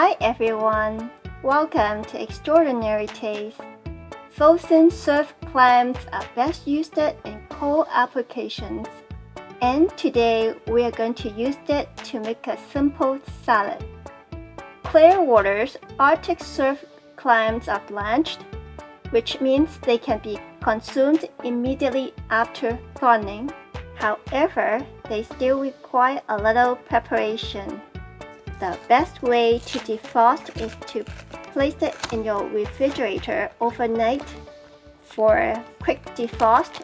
Hi everyone, welcome to Extraordinary Taste. Frozen surf clams are best used in cold applications, and today we are going to use it to make a simple salad. Clear waters Arctic surf clams are blanched, which means they can be consumed immediately after thawing. However, they still require a little preparation. The best way to defrost is to place it in your refrigerator overnight. For a quick defrost,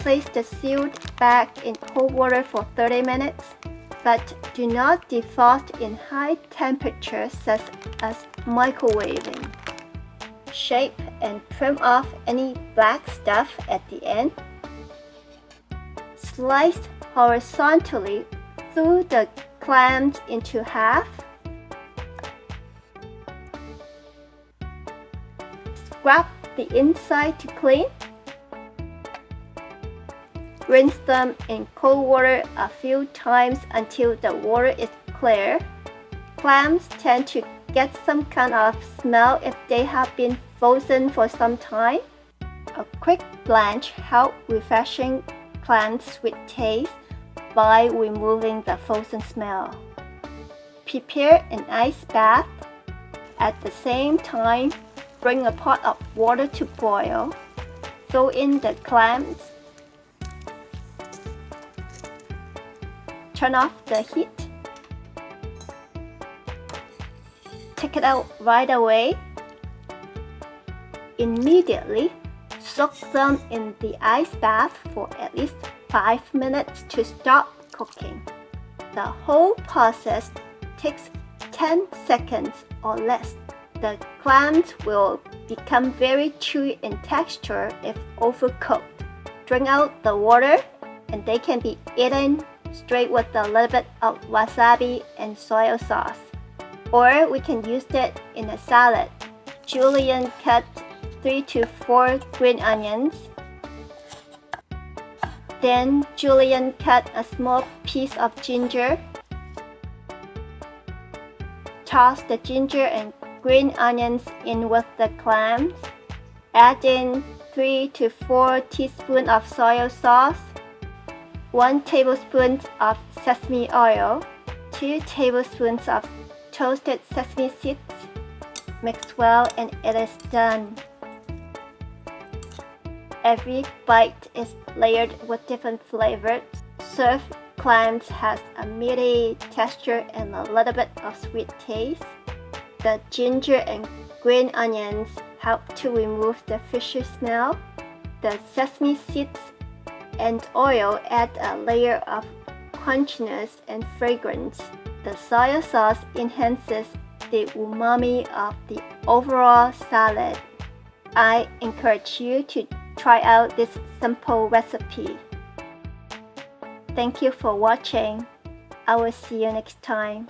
place the sealed bag in cold water for 30 minutes, but do not defrost in high temperatures such as microwaving. Shape and trim off any black stuff at the end. Slice horizontally through the clams into half. Scrap the inside to clean. Rinse them in cold water a few times until the water is clear. Clams tend to get some kind of smell if they have been frozen for some time. A quick blanch helps refreshing clams' sweet taste by removing the frozen smell. Prepare an ice bath. At the same time, bring a pot of water to boil. Throw in the clams. Turn off the heat. Take it out right away. Immediately soak them in the ice bath for at least 5 minutes to stop cooking. The whole process takes 10 seconds or less. The clams will become very chewy in texture if overcooked. Drain out the water and they can be eaten straight with a little bit of wasabi and soy sauce. Or we can use it in a salad. Julienne cut 3 to 4 green onions. Then Julienne cut a small piece of ginger. Toss the ginger and green onions in with the clams. Add in 3 to 4 teaspoons of soy sauce, 1 tablespoon of sesame oil, 2 tablespoons of toasted sesame seeds. Mix well and it is done. Every bite is layered with different flavors. Surf clams has a meaty texture and a little bit of sweet taste. The ginger and green onions help to remove the fishy smell. The sesame seeds and oil add a layer of crunchiness and fragrance. The soy sauce enhances the umami of the overall salad. I encourage you to try out this simple recipe. Thank you for watching. I will see you next time.